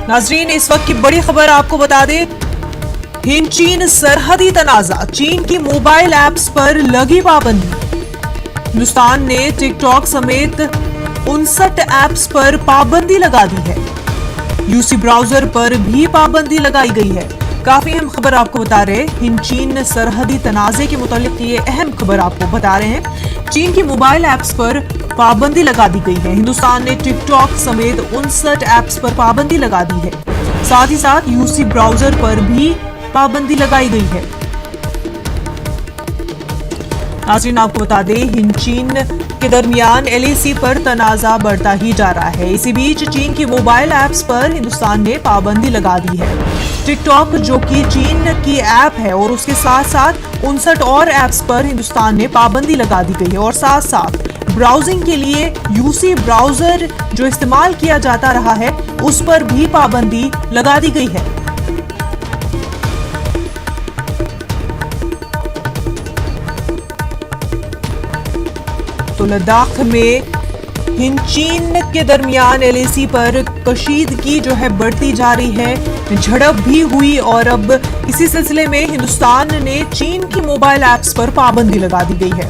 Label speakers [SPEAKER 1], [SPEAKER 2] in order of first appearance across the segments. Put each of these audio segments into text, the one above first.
[SPEAKER 1] नाजरीन, इस वक्त की बड़ी खबर आपको बता दें, हिंद चीन सरहदी तनाजा, चीन की मोबाइल ऐप्स पर लगी पाबंदी। हिंदुस्तान ने टिकटॉक समेत 59 ऐप्स पर पाबंदी लगा दी है। यूसी ब्राउजर पर भी पाबंदी लगाई गई है। काफी अहम खबर आपको बता रहे हैं, हिंद चीन सरहदी तनाजे के मुतालिक ये अहम खबर आपको बता रहे हैं। चीन की मोबाइल ऐप्स पर पाबंदी लगा दी गई है। हिंदुस्तान ने टिकटॉक समेत 59 ऐप्स पर पाबंदी लगा दी है। साथ ही साथ यूसी ब्राउजर पर भी पाबंदी लगाई गई है। नाज़रीन, आपको बता दें, हिंद चीन के दरमियान एलएसी पर तनाजा बढ़ता ही जा रहा है। इसी बीच चीन की मोबाइल ऐप्स पर हिंदुस्तान ने पाबंदी लगा दी है। टिकटॉक, जो कि चीन की ऐप है, और उसके साथ साथ 59 और ऐप्स पर हिंदुस्तान ने पाबंदी लगा दी गई है। और साथ साथ ब्राउजिंग के लिए यूसी ब्राउजर जो इस्तेमाल किया जाता रहा है, उस पर भी पाबंदी लगा दी गई है। तो लद्दाख में हिंद चीन के दरमियान एलएसी पर कशीदगी जो है बढ़ती जा रही है। झड़प भी हुई और अब इसी सिलसिले में हिंदुस्तान ने चीन की मोबाइल ऐप्स पर पाबंदी लगा दी गई है।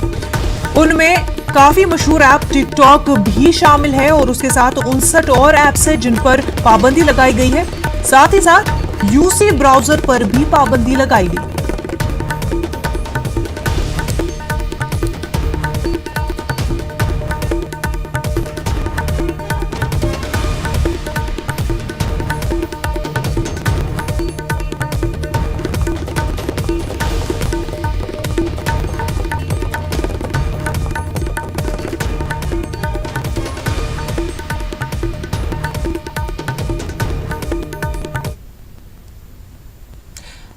[SPEAKER 1] उनमें काफी मशहूर ऐप टिकटॉक भी शामिल है और उसके साथ 59 और ऐप्स है जिन पर पाबंदी लगाई गई है। साथ ही साथ यूसी ब्राउजर पर भी पाबंदी लगाई गई।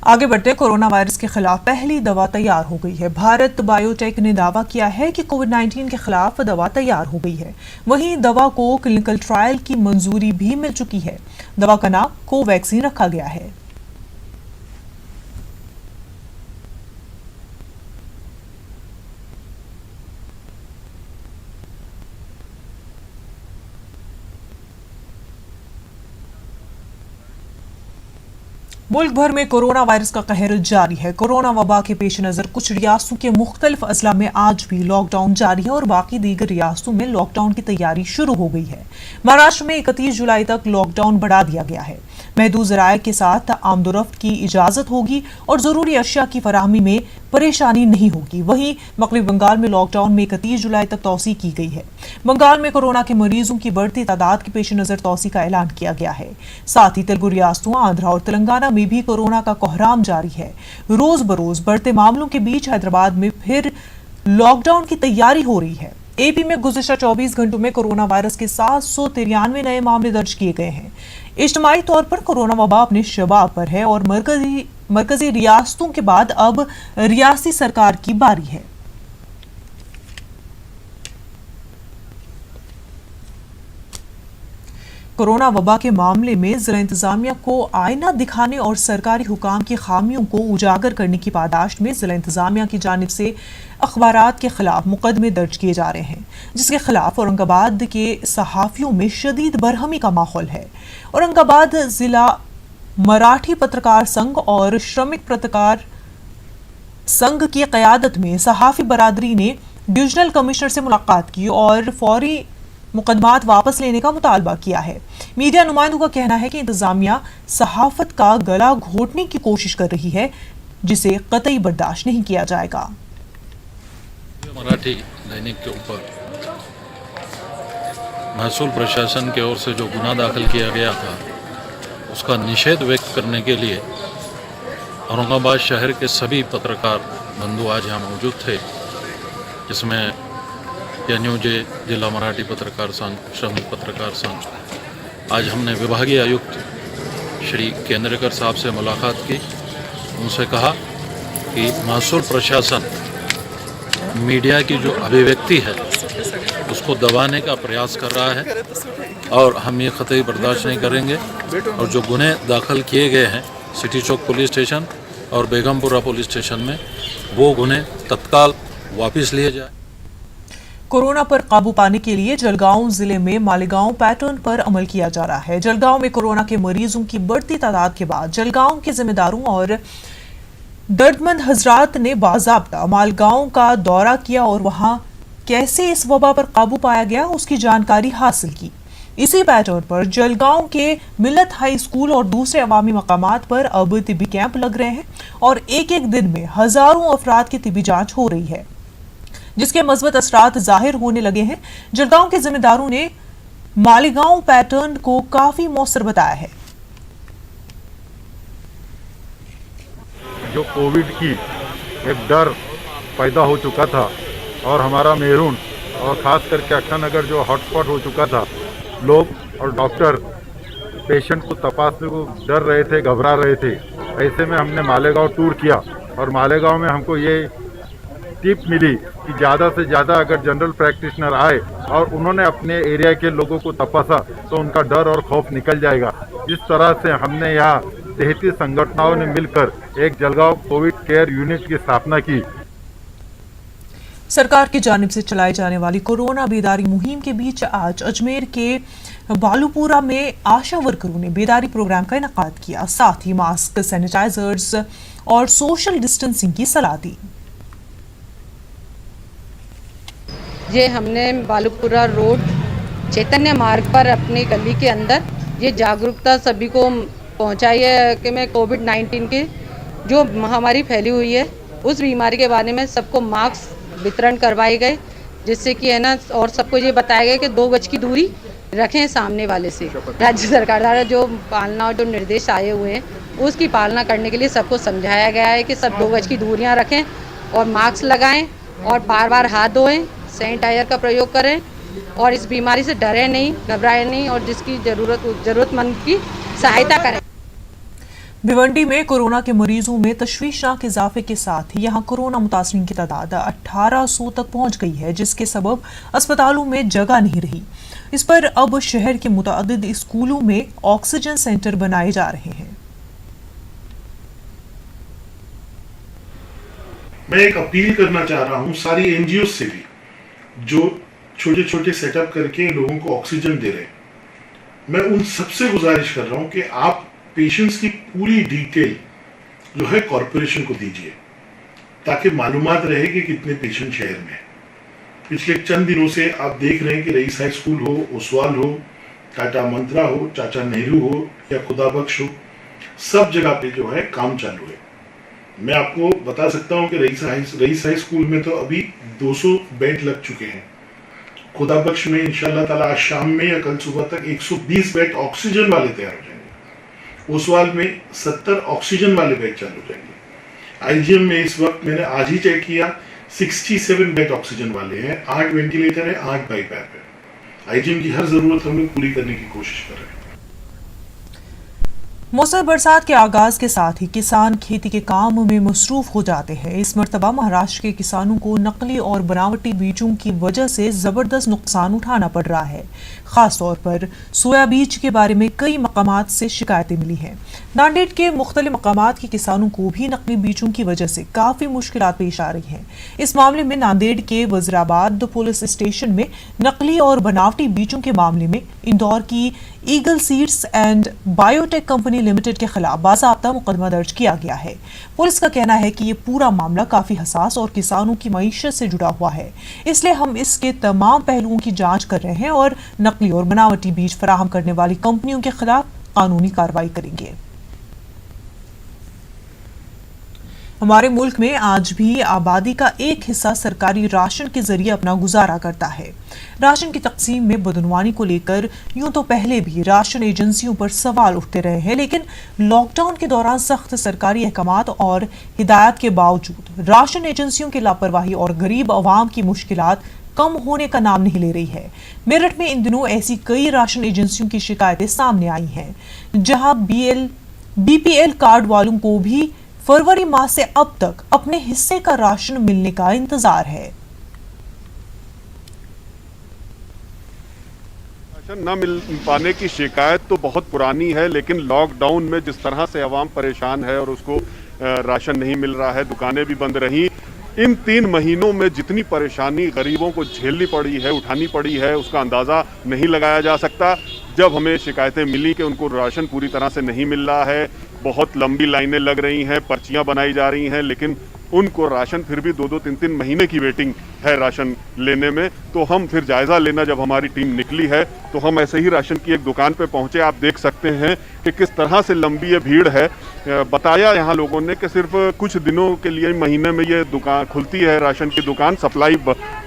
[SPEAKER 1] आगे बढ़ते, कोरोना वायरस के खिलाफ पहली दवा तैयार हो गई है। भारत बायोटेक ने दावा किया है कि कोविड-19 के खिलाफ दवा तैयार हो गई है। वहीं दवा को क्लिनिकल ट्रायल की मंजूरी भी मिल चुकी है। दवा का नाम कोवैक्सीन रखा गया है। मुल्क भर में कोरोना वायरस का कहर जारी है। कोरोना वबा के पेश नजर कुछ रियासतों के मुख्तलिफ अजला में आज भी लॉकडाउन जारी है और बाकी दीगर रियासतों में लॉकडाउन की तैयारी शुरू हो गई है। महाराष्ट्र में 31 जुलाई तक लॉकडाउन बढ़ा दिया गया है। महदूद ज़राए के साथ आमदोरफ्त की इजाजत होगी और जरूरी अशिया की फराहमी में परेशानी नहीं होगी। वहीं मगरबी बंगाल में लॉकडाउन में 31 जुलाई तक तौसी की गई है। बंगाल में कोरोना के मरीजों की बढ़ती तादाद के पेश नजर तौसी का ऐलान किया गया है। साथ ही तेलुगु रियासतों आंध्रा और तेलंगाना में भी कोरोना का कोहराम जारी है। रोज बरोज बढ़ते मामलों के बीच हैदराबाद में फिर लॉकडाउन की तैयारी हो रही है। एपी में गुज़िश्ता 24 घंटों में कोरोना वायरस के 793 नए मामले दर्ज किए गए हैं। इज्तिमाई तौर पर कोरोना वबा अपने शबाब पर है और मरकजी रियासतों के बाद अब रियासी सरकार की बारी है। कोरोना वबा के मामले में जिला इंतजामिया को आईना दिखाने और सरकारी हुकाम की खामियों को उजागर करने की पादाश्त में जिला इंतजामिया की जानिब से अखबारात के खिलाफ मुकदमे दर्ज किए जा रहे हैं, जिसके खिलाफ औरंगाबाद के सहाफियों में शदीद बरहमी का माहौल है। औरंगाबाद जिला मराठी पत्रकार संघ और श्रमिक पत्रकार संघ की क़यादत में सहाफी बरादरी ने डिविजनल कमिश्नर से मुलाकात की और फौरी मुकदमात वापस लेने का मुतालबा किया है। मीडिया नुमाइंदों का कहना है कि इंतजामिया सहाफत का गला घोटने की कोशिश कर रही है, जिसे कतई बर्दाश्त नहीं किया जाएगा।
[SPEAKER 2] मराठी दैनिक के ऊपर महसूल प्रशासन की ओर से जो गुनाह दाखिल किया गया था, उसका निषेध व्यक्त करने के लिए औरंगाबाद शहर के सभी पत्रकार बंधु आज यहाँ मौजूद थे, जिसमें एनयूजे जिला मराठी पत्रकार संघ, श्रमिक पत्रकार संघ। आज हमने विभागीय आयुक्त श्री केंद्रेकर साहब से मुलाकात की। उनसे कहा कि महसूल प्रशासन मीडिया की जो अभिव्यक्ति है उसको दबाने का प्रयास कर रहा है और हम ये कतई बर्दाश्त नहीं करेंगे। और जो गुने दाखिल किए गए हैं सिटी चौक पुलिस स्टेशन और बेगमपुरा पुलिस स्टेशन में, वो गुने तत्काल वापस लिए जाए।
[SPEAKER 1] कोरोना पर काबू पाने के लिए जलगांव जिले में मालेगांव पैटर्न पर अमल किया जा रहा है। जलगांव में कोरोना के मरीजों की बढ़ती तादाद के बाद जलगांव के जिम्मेदारों और दर्दमंद हजरात ने बाज़ाब्ता मालेगांव का दौरा किया और वहां कैसे इस वबा पर काबू पाया गया उसकी जानकारी हासिल की। इसी पैटर्न पर जलगांव के मिल्लत हाई स्कूल और दूसरे अवामी मकामात पर अब तिब्बी कैंप लग रहे हैं और एक एक दिन में हजारों अफराद की तिब्बी जांच हो रही है, जिसके मज़बूत असरात जाहिर होने लगे हैं। जलगांव के जिम्मेदारों ने मालेगांव पैटर्न को काफी मौसर बताया है।
[SPEAKER 3] जो कोविड की एक डर पैदा हो चुका था और हमारा मेरून और ख़ास करके अक्षानगर जो हॉटस्पॉट हो चुका था, लोग और डॉक्टर पेशेंट को तपासने को डर रहे थे, घबरा रहे थे। ऐसे में हमने मालेगांव टूर किया और मालेगांव में हमको ये टिप मिली कि ज़्यादा से ज़्यादा अगर जनरल प्रैक्टिशनर आए और उन्होंने अपने एरिया के लोगों को तपासा तो उनका डर और खौफ निकल जाएगा। इस तरह से हमने यहाँ 33 संगठनों ने मिलकर एक जलगांव कोविड केयर यूनिट की स्थापना की।
[SPEAKER 1] सरकार की जानिब से चलाई जाने वाली कोरोना बेदारी मुहिम के बीच आज अजमेर के बालूपुरा में आशा वर्करों ने बेदारी प्रोग्राम का इनेकाद किया। साथ ही मास्क, सैनिटाइजर्स और सोशल डिस्टेंसिंग की सलाह दी।
[SPEAKER 4] ये हमने बालूपुरा रोड चैतन्य मार्ग पर अपनी गली के अंदर ये जागरूकता सभी को पहुंचाई है कि मैं कोविड-19 की जो महामारी फैली हुई है उस बीमारी के बारे में सबको मास्क वितरण करवाए गए, जिससे कि है ना, और सबको ये बताया गया कि 2 गज की दूरी रखें सामने वाले से। राज्य सरकार द्वारा जो पालना और जो निर्देश आए हुए हैं उसकी पालना करने के लिए सबको समझाया गया है कि सब 2 गज की दूरियां रखें और मास्क लगाएं और बार बार हाथ धोएं, सैनिटाइजर का प्रयोग करें और इस बीमारी से डरे नहीं, घबराए नहीं और जिसकी ज़रूरतमंद की सहायता करें।
[SPEAKER 1] भिवंडी में कोरोना के मरीजों में तशवीशनाक इजाफे के साथ ही यहां कोरोना मुतासरीन की तादाद 1800 तक पहुंच गई है, जिसके सबब अस्पतालों में जगह नहीं रही। इस पर अब शहर के मुतअद्दिद स्कूलों में ऑक्सीजन सेंटर बनाए जा रहे हैं।
[SPEAKER 5] मैं एक अपील करना चाह रहा हूं सारी एनजीओ से भी जो छोटे छोटे सेटअप करके लोगों को ऑक्सीजन दे रहे हैं। मैं उन सबसे गुजारिश कर रहा हूं कि आप पेशेंट्स की पूरी डिटेल जो है कॉरपोरेशन को दीजिए ताकि मालूमात रहे कि कितने पेशेंट शहर में हैं। पिछले चंद दिनों से आप देख रहे हैं कि रईस हाई स्कूल हो, ओसवाल हो, टाटा मंत्रा हो, चाचा नेहरू हो या खुदाबख्श हो, सब जगह पे जो है काम चालू है। मैं आपको बता सकता हूं कि रईस हाई स्कूल में तो अभी 200 बेड लग चुके हैं। खुदाबख्श में इंशाल्लाह ताला आज शाम में या कल सुबह तक 120 बेड ऑक्सीजन वाले तैयार हो जाएंगे। ओसवाल में 70 ऑक्सीजन वाले बेड चालू हो जाएंगे। आईजीएम में इस वक्त मैंने आज ही चेक किया 67 बेड ऑक्सीजन वाले हैं, 8 वेंटिलेटर है, 8 बाईपैप है। आईजीएम की हर जरूरत हम लोग पूरी करने की कोशिश कर रहे हैं।
[SPEAKER 1] मौसम बरसात के आगाज के साथ ही किसान खेती के काम में मसरूफ हो जाते हैं। इस मरतबा महाराष्ट्र के किसानों को नकली और बनावटी बीजों की वजह से जबरदस्त नुकसान उठाना पड़ रहा है। खास तौर पर सोया बीज के बारे में कई मकामात से शिकायतें मिली हैं। नांदेड़ के मुख्तलिफ मकामात के किसानों को भी नकली बीजों की वजह से काफी मुश्किलात पेश आ रही हैं। इस मामले में नांदेड़ के वजीराबाद पुलिस स्टेशन में नकली और बनावटी बीजों के मामले में इंदौर की eagle seeds and biotech company limited के खिलाफ बाज़ाब्ता मुकदमा दर्ज किया गया है। पुलिस का कहना है कि ये पूरा मामला काफी हसास और किसानों की मईशत से जुड़ा हुआ है, इसलिए हम इसके तमाम पहलुओं की जांच कर रहे हैं और नकली और बनावटी बीज फराहम करने वाली कंपनियों के खिलाफ कानूनी कार्रवाई करेंगे। हमारे मुल्क में आज भी आबादी का एक हिस्सा सरकारी राशन के जरिए अपना गुजारा करता है। राशन की तकसीम में बदनवानी को लेकर यूं तो पहले भी राशन एजेंसियों पर सवाल उठते रहे हैं, लेकिन लॉकडाउन के दौरान सख्त सरकारी अहकामात और हिदायत के बावजूद राशन एजेंसियों की लापरवाही और गरीब अवाम की मुश्किलात कम होने का नाम नहीं ले रही है। मेरठ में इन दिनों ऐसी कई राशन एजेंसियों की शिकायतें सामने आई हैं, जहां बीपीएल कार्ड वालों को भी फरवरी माह से अब तक अपने हिस्से का राशन मिलने का इंतजार है।
[SPEAKER 6] राशन न मिल पाने की शिकायत तो बहुत पुरानी है, लेकिन लॉकडाउन में जिस तरह से आवाम परेशान है और उसको राशन नहीं मिल रहा है, दुकानें भी बंद रहीं, इन 3 महीनों में जितनी परेशानी गरीबों को झेलनी पड़ी है, उठानी पड़ी है, उसका अंदाज़ा नहीं लगाया जा सकता। जब हमें शिकायतें मिली कि उनको राशन पूरी तरह से नहीं मिल रहा है, बहुत लंबी लाइनें लग रही हैं, पर्चियां बनाई जा रही हैं, लेकिन उनको राशन फिर भी 2-2, 3-3 महीने की वेटिंग है राशन लेने में, तो हम फिर जायज़ा लेना जब हमारी टीम निकली है तो हम ऐसे ही राशन की एक दुकान पे पहुंचे। आप देख सकते हैं कि किस तरह से लंबी ये भीड़ है। बताया यहाँ लोगों ने कि सिर्फ कुछ दिनों के लिए महीने में ये दुकान खुलती है, राशन की दुकान सप्लाई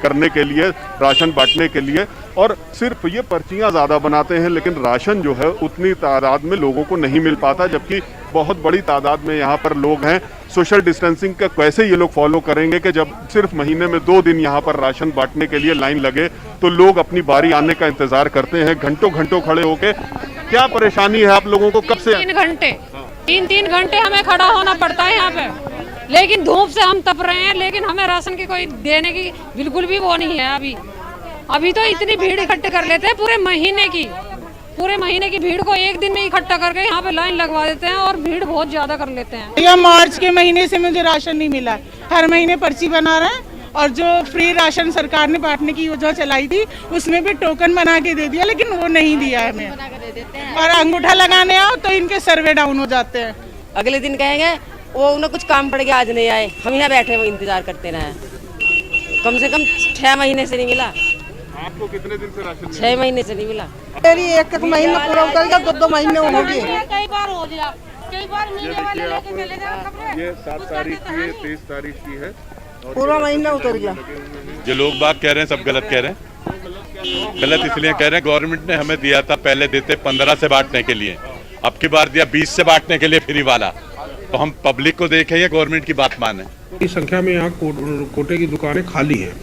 [SPEAKER 6] करने के लिए, राशन बांटने के लिए, और सिर्फ ये पर्चियाँ ज़्यादा बनाते हैं, लेकिन राशन जो है उतनी तादाद में लोगों को नहीं मिल पाता, जबकि बहुत बड़ी तादाद में यहाँ पर लोग हैं। सोशल डिस्टेंसिंग का कैसे ये लोग फॉलो करेंगे कि जब सिर्फ महीने में 2 दिन यहाँ पर राशन बांटने के लिए लाइन लगे तो लोग अपनी बारी आने का इंतजार करते हैं, घंटों घंटों खड़े होके। क्या परेशानी है आप लोगों को? कब से
[SPEAKER 7] 3 घंटे हमें खड़ा होना पड़ता है यहाँ पे, लेकिन धूप से हम तप रहे हैं, लेकिन हमें राशन की कोई देने की बिल्कुल भी वो नहीं है। अभी तो इतनी भीड़ इकट्ठे कर लेते हैं, पूरे महीने की भीड़ को एक दिन में इकट्ठा करके यहाँ पे लाइन लगवा देते हैं और भीड़ बहुत ज्यादा कर लेते हैं।
[SPEAKER 8] भैया मार्च के महीने से मुझे राशन नहीं मिला, हर महीने पर्ची बना रहे हैं, और जो फ्री राशन सरकार ने बांटने की योजना चलाई थी उसमें भी टोकन बना के दे दिया, लेकिन वो नहीं दिया हमें, और अंगूठा लगाने आओ तो इनके सर्वे डाउन हो जाते हैं।
[SPEAKER 9] अगले दिन कहेंगे वो उन्हें कुछ काम पड़ गया आज नहीं आए, हम यहाँ बैठे हुए इंतजार करते रहे, कम से कम 6 महीने से नहीं मिला।
[SPEAKER 6] आपको कितने दिन से राशन?
[SPEAKER 9] 6 महीने से नहीं मिला।
[SPEAKER 10] मेरी एक महीना पूरा उतर गया, 2-2 महीने हो गए,
[SPEAKER 7] कई बार हो गया, कई बार
[SPEAKER 6] ये देखिए आप, ये 7 तारीख की है, 23 तारीख की है,
[SPEAKER 10] पूरा महीना उतर गया।
[SPEAKER 11] जो लोग बात कह रहे हैं सब गलत कह रहे हैं। गलत इसलिए कह रहे हैं, गवर्नमेंट ने हमें दिया था, पहले देते 15 से बांटने के लिए, अब की बार दिया 20 से बांटने के लिए फ्री वाला। तो हम पब्लिक को देखें या गवर्नमेंट की बात माने?
[SPEAKER 12] इस संख्या में यहाँ कोटे की दुकानें खाली हैं,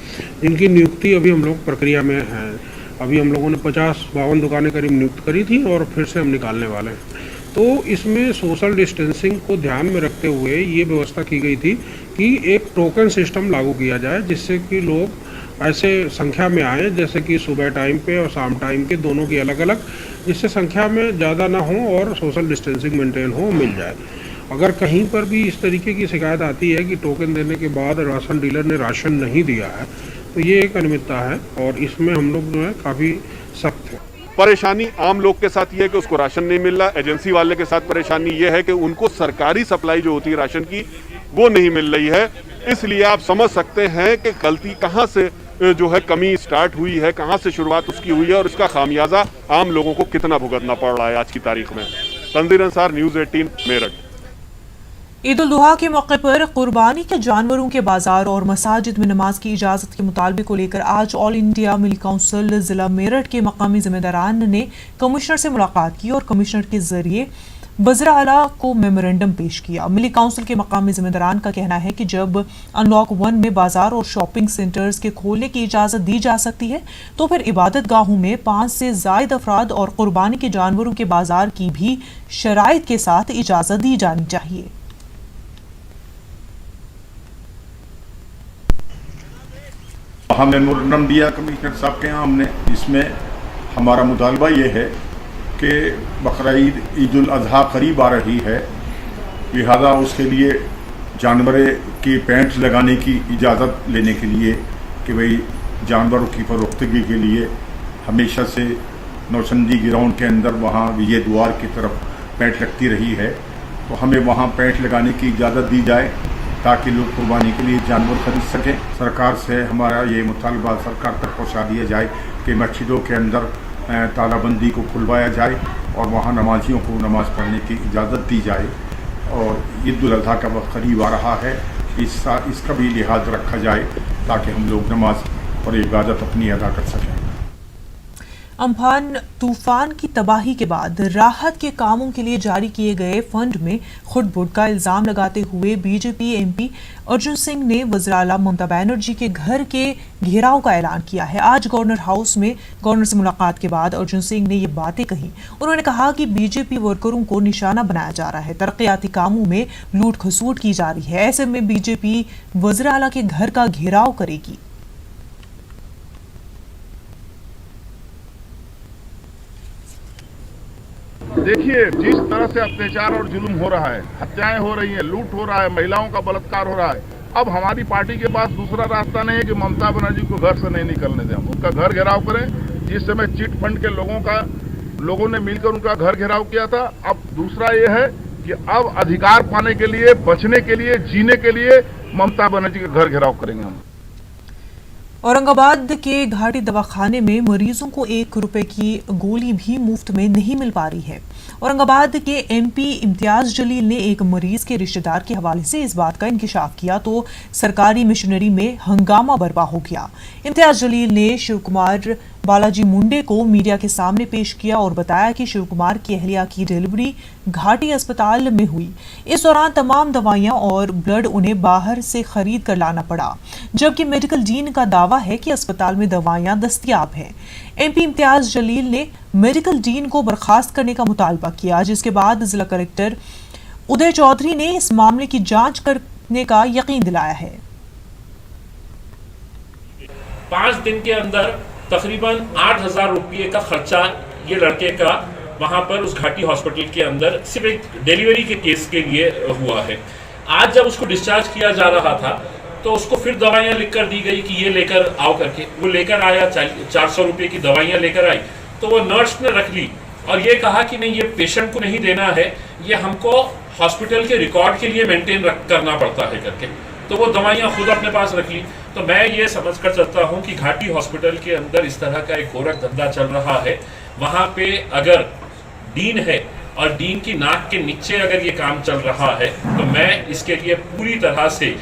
[SPEAKER 12] जिनकी नियुक्ति अभी हम लोग प्रक्रिया में हैं। अभी हम लोगों ने 50-52 दुकानें करीब नियुक्त करी थी और फिर से हम निकालने वाले हैं। तो इसमें सोशल डिस्टेंसिंग को ध्यान में रखते हुए ये व्यवस्था की गई थी कि एक टोकन सिस्टम लागू किया जाए, जिससे कि लोग ऐसे संख्या में आए, जैसे कि सुबह टाइम पे और शाम टाइम के दोनों की अलग अलग, जिससे संख्या में ज़्यादा ना हो और सोशल डिस्टेंसिंग मेंटेन हो, मिल जाए। अगर कहीं पर भी इस तरीके की शिकायत आती है कि टोकन देने के बाद राशन डीलर ने राशन नहीं दिया है, तो ये एक अनियमितता है और इसमें हम लोग जो है काफ़ी सख्त हैं।
[SPEAKER 6] परेशानी आम लोग के साथ ये है कि उसको राशन नहीं मिल रहा, एजेंसी वाले के साथ परेशानी ये है कि उनको सरकारी सप्लाई जो होती है राशन की वो नहीं मिल रही है। इसलिए आप समझ सकते हैं कि गलती कहाँ से जो है कमी स्टार्ट हुई है, कहाँ से शुरुआत उसकी हुई है और इसका खामियाजा आम लोगों को कितना भुगतना पड़ रहा है आज की तारीख में। तंजीर अंसार, न्यूज़ 18, मेरठ।
[SPEAKER 1] ईद उल जुहा के मौके पर कुर्बानी के जानवरों के बाजार और मसाजिद में नमाज की इजाज़त के मुतालबे को लेकर आज ऑल इंडिया मिल्क काउंसिल जिला मेरठ के मकामी जिम्मेदारान ने कमिश्नर से मुलाकात की और कमिश्नर के जरिए वज़ीर आला को मेमोरेंडम पेश किया। मिल्क काउंसिल के मकामी जिम्मेदारान का कहना है कि जब अनलॉक 1 में बाजार और शॉपिंग सेंटर्स के खोलने की इजाज़त दी जा सकती है, तो फिर इबादत गाहों में 5 से ज़ायद अफराद और कुर्बानी के जानवरों के बाजार की भी शराइत के साथ इजाज़त दी जानी चाहिए।
[SPEAKER 3] हमने मेमोरेंडम दिया कमिश्नर साहब के यहाँ हमने, इसमें हमारा मुतालबा ये है कि बकरीद ईद उल अज़हा करीब आ रही है, लिहाजा उसके लिए जानवर की पेंट लगाने की इजाज़त लेने के लिए कि भाई जानवरों की फरोख्तगी के लिए हमेशा से नौचंदी ग्राउंड के अंदर वहाँ विजय द्वार की तरफ पेंट लगती रही है, तो हमें वहाँ पेंट लगाने की इजाज़त दी जाए ताकि लोग कुर्बानी के लिए जानवर खरीद सकें। सरकार से हमारा ये मुतालबा सरकार तक पहुँचा दिया जाए कि मस्जिदों के अंदर तालाबंदी को खुलवाया जाए और वहाँ नमाजियों को नमाज़ पढ़ने की इजाज़त दी जाए। और ईद उल अज़हा का वक्त करीब आ रहा है, इसका भी लिहाज रखा जाए ताकि हम लोग नमाज और इबादत अपनी अदा कर सकें।
[SPEAKER 1] अम्फान तूफान की तबाही के बाद राहत के कामों के लिए जारी किए गए फंड में खुटबुट का इल्जाम लगाते हुए बीजेपी एमपी अर्जुन सिंह ने वज़ीर आला ममता बनर्जी के घर के घेराव का ऐलान किया है। आज गवर्नर हाउस में गवर्नर से मुलाकात के बाद अर्जुन सिंह ने ये बातें कही। उन्होंने कहा कि बीजेपी वर्करों को निशाना बनाया जा रहा है, तरक्याती कामों में लूट खसूट की जा रही है, ऐसे में बीजेपी वज़ीर आला के घर का घेराव करेगी।
[SPEAKER 13] देखिए, जिस तरह से अत्याचार और जुल्म हो रहा है, हत्याएं हो रही हैं, लूट हो रहा है, महिलाओं का बलात्कार हो रहा है, अब हमारी पार्टी के पास दूसरा रास्ता नहीं है कि ममता बनर्जी को घर से नहीं निकलने दें, हम उनका घर घेराव करें। जिस समय चिट फंड के लोगों ने मिलकर उनका घर घेराव किया था, अब दूसरा ये है कि अब अधिकार पाने के लिए, बचने के लिए, जीने के लिए ममता बनर्जी का घर घेराव करेंगे हम।
[SPEAKER 1] औरंगाबाद के घाटी दवाखाने में मरीजों को 1 रुपए की गोली भी मुफ्त में नहीं मिल पा रही है। औरंगाबाद के एमपी इम्तियाज जलील ने एक मरीज के रिश्तेदार के हवाले से इस बात का इंकिशाफ किया तो सरकारी मिशनरी में हंगामा बर्पा हो गया। इम्तियाज जलील ने शिव कुमार बालाजी मुंडे को मीडिया के सामने पेश किया और बताया कि शिव कुमार की अहलिया की डिलीवरी घाटी अस्पताल में हुई। इस दौरान तमाम दवाइयां और ब्लड उन्हें बाहर से खरीद कर लाना पड़ा, जबकि मेडिकल डीन का दावा है कि अस्पताल में दवाइयां दस्तयाब हैं। एमपी इम्तियाज जलील ने मेडिकल डीन को बर्खास्त करने का मुतालबा किया, जिसके बाद जिला कलेक्टर उदय चौधरी ने इस मामले की जांच करने का यकीन दिलाया है।
[SPEAKER 14] 5 दिन के अंदर तकरीबन 8,000 रुपये का खर्चा ये लड़के का वहाँ पर उस घाटी हॉस्पिटल के अंदर सिर्फ एक डिलीवरी के केस के लिए हुआ है। आज जब उसको डिस्चार्ज किया जा रहा था तो उसको फिर दवाइयाँ लिख कर दी गई कि ये लेकर आओ करके। वो लेकर आया, 400 रुपये की दवाइयाँ लेकर आई, तो वो नर्स ने रख ली और ये कहा कि नहीं, ये पेशेंट को नहीं देना है, ये हमको हॉस्पिटल के रिकॉर्ड के लिए मेंटेन करना पड़ता है करके। तो वो दवाइयाँ खुद अपने पास रख ली। तो मैं ये समझ कर चलता हूँ कि घाटी हॉस्पिटल के अंदर इस तरह का एक गोरख धंधा चल रहा है। वहाँ पे अगर डीन है और डीन की नाक के नीचे अगर ये काम चल रहा है तो मैं इसके लिए पूरी तरह से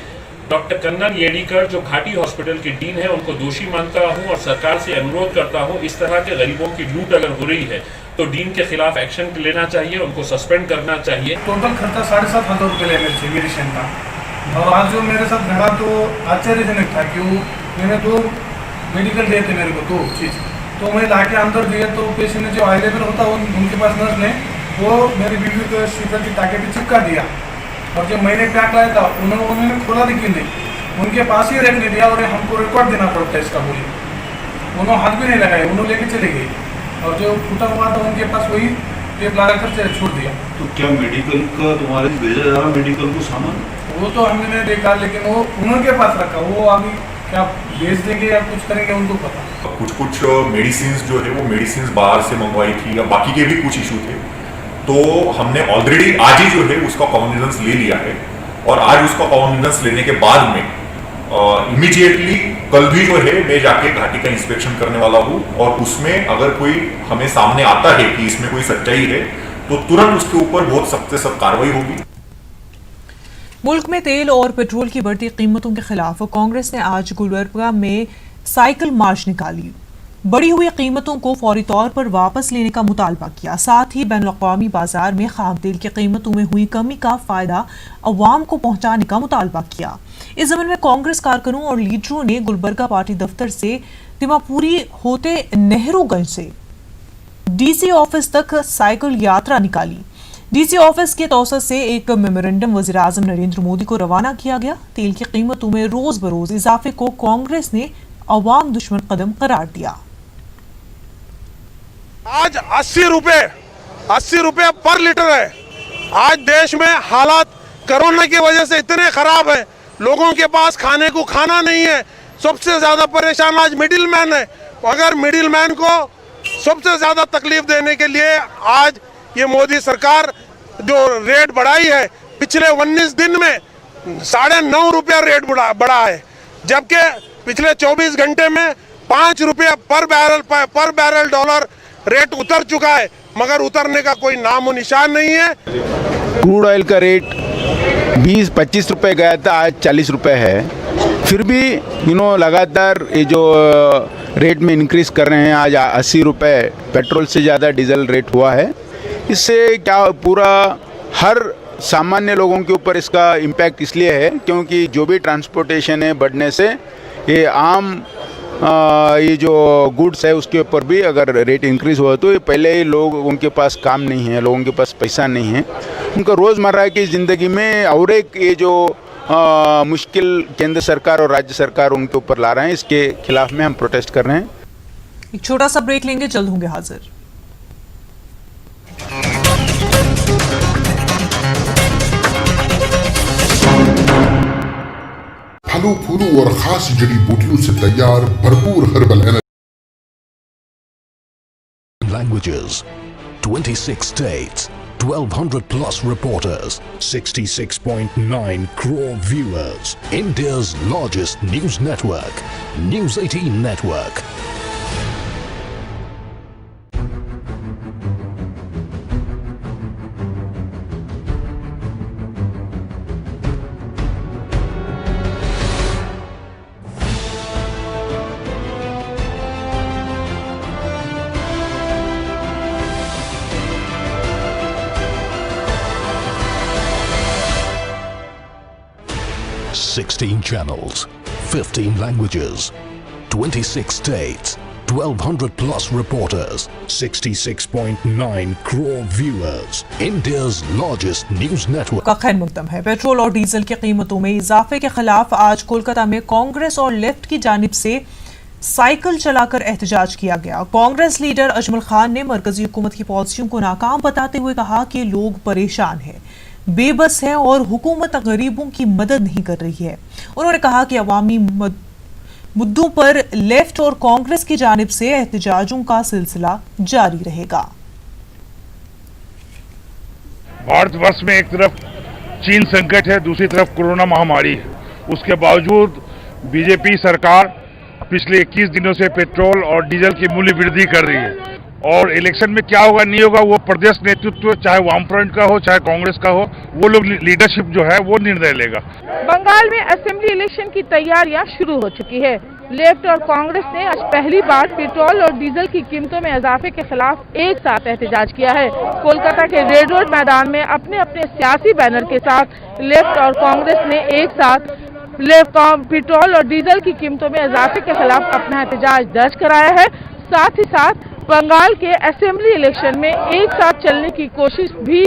[SPEAKER 14] डॉक्टर कन्नन येडीकर जो घाटी हॉस्पिटल के डीन है उनको दोषी मानता हूँ और सरकार से अनुरोध करता हूँ, इस तरह के गरीबों की लूट अगर हो रही है तो डीन के खिलाफ एक्शन लेना चाहिए, उनको सस्पेंड करना चाहिए।
[SPEAKER 15] टोटल खर्चा 7,500 रुपये ले मेरे से मेडिसिन का। और आज जो मेरे साथ घड़ा तो आश्चर्यजनक था कि मैंने 2 मेडिकल दिए थे मेरे को 2 चीज़, तो मैं ला के अंदर दिए तो पेशेंट जो अवेलेबल होता उनके पास नर्स ने वो मेरी बीवी को शीतल की टाके पे चिपका दिया और जो मैंने पैक लाया था उन्होंने खोला लेकिन नहीं, उनके पास ही रखने दिया और हमको रिकॉर्ड देना पड़ता है इसका। बोली उन्होंने हाथ भी नहीं लगाए, उन्होंने लेके चले गए और जो फूटा हुआ था उनके पास वही टेप लगा कर छोड़ दिया।
[SPEAKER 16] तो क्या मेडिकल का तुम्हारे भेजा जा रहा मेडिकल को सामान?
[SPEAKER 15] वो तो हमने नहीं देखा, लेकिन वो उनके पास रखा, वो अभी क्या बेच देंगे या कुछ करेंगे उनको पता।
[SPEAKER 17] कुछ मेडिसिन जो है वो मेडिसिन बाहर से मंगवाई थी या बाकी के भी कुछ इशू थे, तो हमने ऑलरेडी आज ही जो है उसका कॉग्निजेंस ले लिया है और आज उसका कॉग्निजेंस लेने के बाद में इमीडिएटली कल भी जो है मैं जाके घाटी का इंस्पेक्शन करने वाला हूँ और उसमें अगर कोई हमें सामने आता है कि इसमें कोई सच्चाई है तो तुरंत उसके ऊपर बहुत सख्त से सख्त कार्रवाई होगी।
[SPEAKER 1] मुल्क में तेल और पेट्रोल की बढ़ती कीमतों के खिलाफ कांग्रेस ने आज गुलबर्गा में साइकिल मार्च निकाली। बढ़ी हुई कीमतों को फौरी तौर पर वापस लेने का मुतालबा किया। साथ ही बैनुल-अक़वामी बाजार में खाम तेल की कीमतों में हुई कमी का फायदा अवाम को पहुंचाने का मुतालबा किया। इस ज़मन में कांग्रेस कारकुनों और लीडरों ने गुलबर्गा पार्टी दफ्तर से तिमापुरी होते नेहरूगंज से डीसी ऑफिस तक साइकिल यात्रा निकाली। डीसी ऑफिस के तौसत से एक मेमोरेंडम वज़ीर-ए-आज़म नरेंद्र मोदी को रवाना किया गया। तेल की कीमतों में रोज बरोज इजाफे को कांग्रेस ने अवाम दुश्मन कदम करार दिया।
[SPEAKER 18] आज 80 रुपए पर लीटर है। आज देश में हालात कोरोना की वजह से इतने खराब है, लोगों के पास खाने को खाना नहीं है। सबसे ज्यादा परेशान आज मिडिल मैन है। अगर मिडिल मैन को सबसे ज्यादा तकलीफ देने के लिए आज ये मोदी सरकार जो रेट बढ़ाई है, पिछले 19 दिन में 9.5 रुपया रेट बढ़ा है, जबकि पिछले 24 घंटे में 5 रुपये पर बैरल डॉलर रेट उतर चुका है, मगर उतरने का कोई नामो निशान नहीं है।
[SPEAKER 19] क्रूड ऑयल का रेट 20-25 रुपए गया था, आज 40 रुपए है। फिर भी लगातार ये जो रेट में इंक्रीज कर रहे हैं। आज 80 रुपए पेट्रोल से ज़्यादा डीजल रेट हुआ है। इससे क्या पूरा हर सामान्य लोगों के ऊपर इसका इम्पैक्ट इसलिए है क्योंकि जो भी ट्रांसपोर्टेशन है बढ़ने से ये आम ये जो गुड्स है उसके ऊपर भी अगर रेट इंक्रीज़ हुआ तो ये पहले ही उनके पास काम नहीं है, लोगों के पास पैसा नहीं है, उनका रोज़मर्रा की ज़िंदगी में और एक ये जो मुश्किल केंद्र सरकार और राज्य सरकार उनके ऊपर ला रहे हैं, इसके खिलाफ में हम प्रोटेस्ट कर रहे हैं।
[SPEAKER 1] एक छोटा सा ब्रेक लेंगे, जल्द होंगे हाजिर।
[SPEAKER 20] फलों फूलों और खास जड़ी बूटियों से तैयार भरपूर herbal energy.
[SPEAKER 21] Languages, 26 states, 1200 plus reporters, 66.9 crore viewers. India's largest news network, News 18 Network. Sixteen channels, 15 languages, 26 states, 1200 plus reporters, 66.9 crore viewers. India's largest news network.
[SPEAKER 1] का खैर मुकदम है। पेट्रोल और डीजल की कीमतों में इजाफे के खिलाफ आज कोलकाता में कांग्रेस और लेफ्ट की जानिब से साइकिल चलाकर एहतजाज किया गया। कांग्रेस लीडर अजमल खान ने मरकजी हुकूमत की पॉलिसियों को नाकाम बताते हुए कहा कि लोग परेशान हैं, बेबस है और हुकूमत गरीबों की मदद नहीं कर रही है। उन्होंने कहा कि अवामी मुद्दों पर लेफ्ट और कांग्रेस की जानिब से एहतजाजों का सिलसिला जारी रहेगा।
[SPEAKER 13] भारतवर्ष में एक तरफ चीन संकट है, दूसरी तरफ कोरोना महामारी है। उसके बावजूद बीजेपी सरकार पिछले 21 दिनों से पेट्रोल और डीजल की मूल्य वृद्धि कर रही है और इलेक्शन में क्या होगा नहीं होगा वो प्रदेश नेतृत्व चाहे वामफ्रंट का हो चाहे कांग्रेस का हो, वो लोग लीडरशिप जो है वो निर्णय लेगा।
[SPEAKER 8] बंगाल में असेंबली इलेक्शन की तैयारियां शुरू हो चुकी है। लेफ्ट और कांग्रेस ने आज पहली बार पेट्रोल और डीजल की कीमतों में इजाफे के खिलाफ एक साथ एहतजाज किया है। कोलकाता के रेड रोड मैदान में अपने अपने सियासी बैनर के साथ लेफ्ट और कांग्रेस ने एक साथ पेट्रोल और डीजल की कीमतों में इजाफे के खिलाफ अपना एहतजाज दर्ज कराया है। साथ ही साथ बंगाल के असेंबली इलेक्शन में एक साथ चलने की कोशिश भी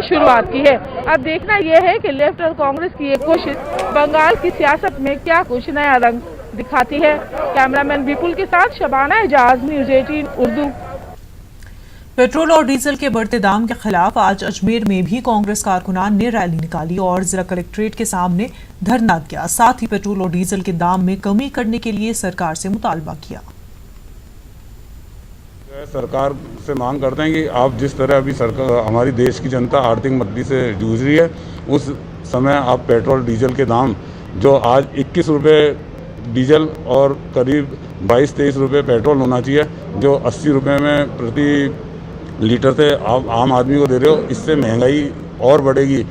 [SPEAKER 8] शुरुआत की है। अब देखना यह है कि लेफ्ट और कांग्रेस की ये कोशिश बंगाल की सियासत में क्या कुछ नया रंग दिखाती है। कैमरामैन विपुल के साथ शबाना एजाज, न्यूज़ 18 उर्दू।
[SPEAKER 1] पेट्रोल और डीजल के बढ़ते दाम के खिलाफ आज अजमेर में भी कांग्रेस कारकुनान ने रैली निकाली और जिला कलेक्ट्रेट के सामने धरना दिया। साथ ही पेट्रोल और डीजल के दाम में कमी करने के लिए सरकार से मुतालबा किया।
[SPEAKER 22] सरकार से मांग करते हैं कि आप जिस तरह अभी सरकार हमारी देश की जनता आर्थिक मंदी से जूझ रही है, उस समय आप पेट्रोल डीजल के दाम जो आज 21 रुपये डीजल और करीब 22-23 रुपये पेट्रोल होना चाहिए, जो 80 रुपये में प्रति लीटर से आप आम आदमी को दे रहे हो, इससे महंगाई और बढ़ेगी।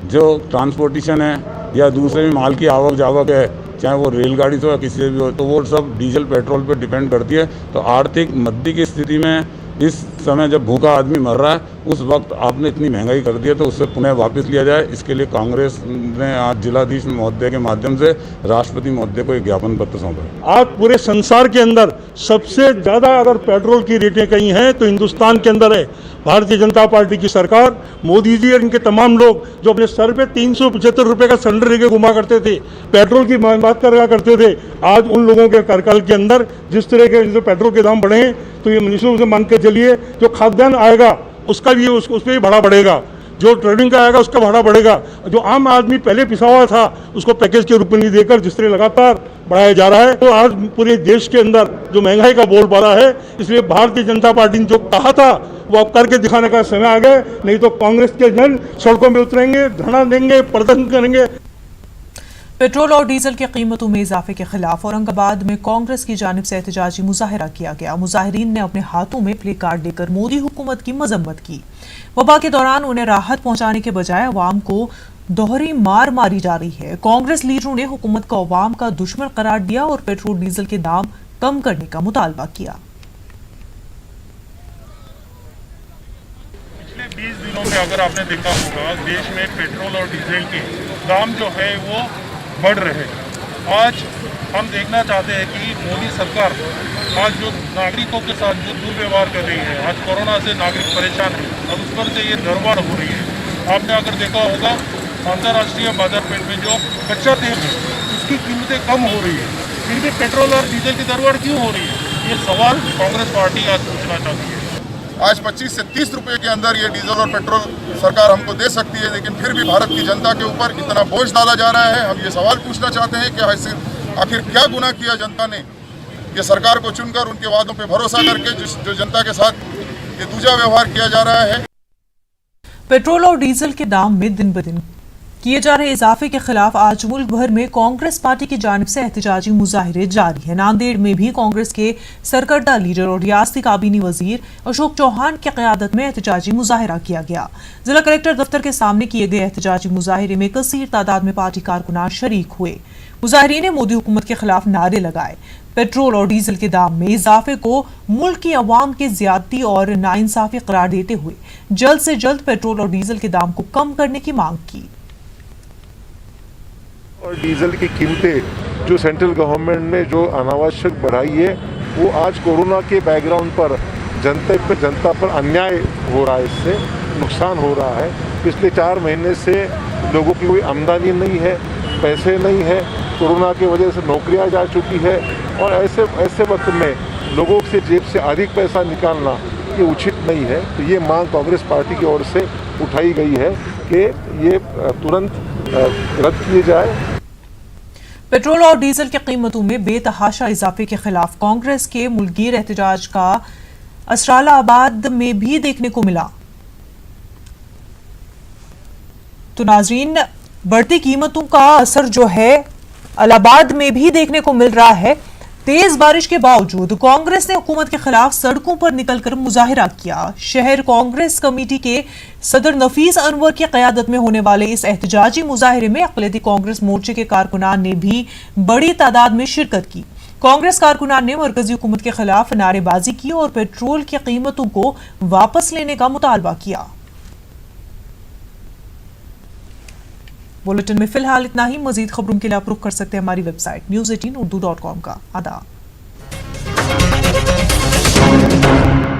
[SPEAKER 22] जो ट्रांसपोर्टेशन है या दूसरे भी माल की आवक जावक है, चाहे वो रेलगाड़ी से हो या किसी से भी हो, तो वो सब डीजल पेट्रोल पर डिपेंड करती है। तो आर्थिक मंदी की स्थिति में इस समय जब भूखा आदमी मर रहा है, उस वक्त आपने इतनी महंगाई कर दी है, तो उससे पुनः वापस लिया जाए। इसके लिए कांग्रेस ने आज जिलाधीश महोदय के माध्यम से राष्ट्रपति महोदय को एक ज्ञापन पत्र सौंपा है।
[SPEAKER 23] आज पूरे संसार के अंदर सबसे ज़्यादा अगर पेट्रोल की रेटें कहीं हैं तो हिंदुस्तान के अंदर है। भारतीय जनता पार्टी की सरकार, मोदी जी और इनके तमाम लोग जो अपने सर पे 375 रुपये का सिलेंडर लेके घुमा करते थे, पेट्रोल की बात करा करते थे, आज उन लोगों के कार्यकाल के अंदर जिस तरह के जो पेट्रोल के दाम बढ़े हैं, तो ये मिनिस्टर से मान के चलिए जो खाद्यान्न आएगा उसका भी उस पर भी भाड़ा बढ़ेगा, जो ट्रेडिंग का आएगा उसका भाड़ा बढ़ेगा। जो आम आदमी पहले पिसा हुआ था उसको पैकेज के रूप में नहीं देकर जिस तरह लगातार बढ़ाया जा रहा है, तो आज पूरे देश के अंदर जो महंगाई का बोलबाला है, इसलिए भारतीय जनता पार्टी ने जो कहा था वो अब करके दिखाने का समय आ गया। नहीं तो कांग्रेस के जन सड़कों में उतरेंगे, धरना देंगे, प्रदर्शन करेंगे।
[SPEAKER 1] पेट्रोल और डीजल की कीमतों में इजाफे के खिलाफ औरंगाबाद में कांग्रेस की जानिब से एहतजाजी मुजाहरा किया गया। मुजाहिरीन ने अपने हाथों में प्ले कार्ड लेकर मोदी हुकूमत की मजम्मत की। वबा के दौरान उन्हें राहत पहुंचाने के बजाय अवाम को दोहरी मार मारी जा रही है। कांग्रेस लीडरों ने हुकूमत को अवाम का दुश्मन करार दिया और पेट्रोल डीजल के दाम कम करने का मुतालबा किया।
[SPEAKER 13] पिछले 20 दिनों में अगर आपने देखा होगा, देश में पेट्रोल और डीजल के दाम जो है वो बढ़ रहे हैं। आज हम देखना चाहते हैं कि मोदी सरकार आज जो नागरिकों के साथ जो दुर्व्यवहार कर रही है, आज कोरोना से नागरिक परेशान है और उस पर से ये दरबार हो रही है। आपने अगर देखा होगा अंतर्राष्ट्रीय बाजार में जो कच्चा तेल है उसकी कीमतें कम हो रही है, फिर भी पेट्रोल और डीजल की दरबार क्यों हो रही है? ये सवाल कांग्रेस पार्टी आज पूछना चाहती है।
[SPEAKER 2] आज 25 से 30 रुपए के अंदर ये डीजल और पेट्रोल सरकार हमको दे सकती है, लेकिन फिर भी भारत की जनता के ऊपर इतना बोझ डाला जा रहा है। हम ये सवाल पूछना चाहते हैं कि आखिर क्या गुनाह किया जनता ने ये सरकार को चुनकर उनके वादों पे भरोसा करके जो जनता के साथ ये दूजा व्यवहार किया जा रहा है।
[SPEAKER 1] पेट्रोल और डीजल के दाम में दिन ब दिन किए जा रहे इजाफे के खिलाफ आज मुल्क भर में कांग्रेस पार्टी की जानिब से एहतजाजी मुजाहिरे जारी है। नांदेड़ में भी कांग्रेस के सरकर्दा लीडर और रियासती काबीनी वजीर अशोक चौहान की क़यादत में एहतजाजी मुजाहिरा किया गया। जिला कलेक्टर दफ्तर के सामने किए गए एहतजाजी मुजाहिरे में कसीर तादाद में पार्टी कारकुनान शरीक हुए। मुजाहिरीन ने मोदी हुकूमत के खिलाफ नारे लगाए। पेट्रोल और डीजल के दाम में इजाफे को मुल्क की अवाम की ज्यादती और नाइंसाफी करार देते हुए जल्द से जल्द पेट्रोल और डीजल के दाम को कम करने की मांग की।
[SPEAKER 4] और डीजल की कीमतें जो सेंट्रल गवर्नमेंट ने जो अनावश्यक बढ़ाई है, वो आज कोरोना के बैकग्राउंड पर जनता पर अन्याय हो रहा है, इससे नुकसान हो रहा है। पिछले 4 महीने से लोगों की कोई आमदनी नहीं है, पैसे नहीं है, कोरोना की वजह से नौकरियां जा चुकी है और ऐसे वक्त में लोगों से जेब से अधिक पैसा निकालना ये उचित नहीं है। तो ये मांग कांग्रेस पार्टी की ओर से उठाई गई है कि ये तुरंत रद्द किए जाए।
[SPEAKER 1] पेट्रोल और डीजल की कीमतों में बेतहाशा इजाफे के खिलाफ कांग्रेस के मुल्कगीर एहतजाज का असरालाबाद में भी देखने को मिला। तो नाजरीन, बढ़ती कीमतों का असर जो है इलाहाबाद में भी देखने को मिल रहा है। तेज बारिश के बावजूद कांग्रेस ने हुकूमत के खिलाफ सड़कों पर निकलकर मुजाहिरा किया। शहर कांग्रेस कमेटी के सदर नफीस अनवर की क़यादत में होने वाले इस एहतजाजी मुजाहिरे में अक़लियती कांग्रेस मोर्चे के कारकुनान ने भी बड़ी तादाद में शिरकत की। कांग्रेस कारकुनान ने मरकजी हुकूमत के खिलाफ नारेबाजी की और पेट्रोल की कीमतों को वापस लेने का मुतालबा किया। बुलेटिन में फिलहाल इतना ही। मजीद खबरों के लिए आप रुख कर सकते हैं हमारी वेबसाइट news18urdu.com का। आदाब।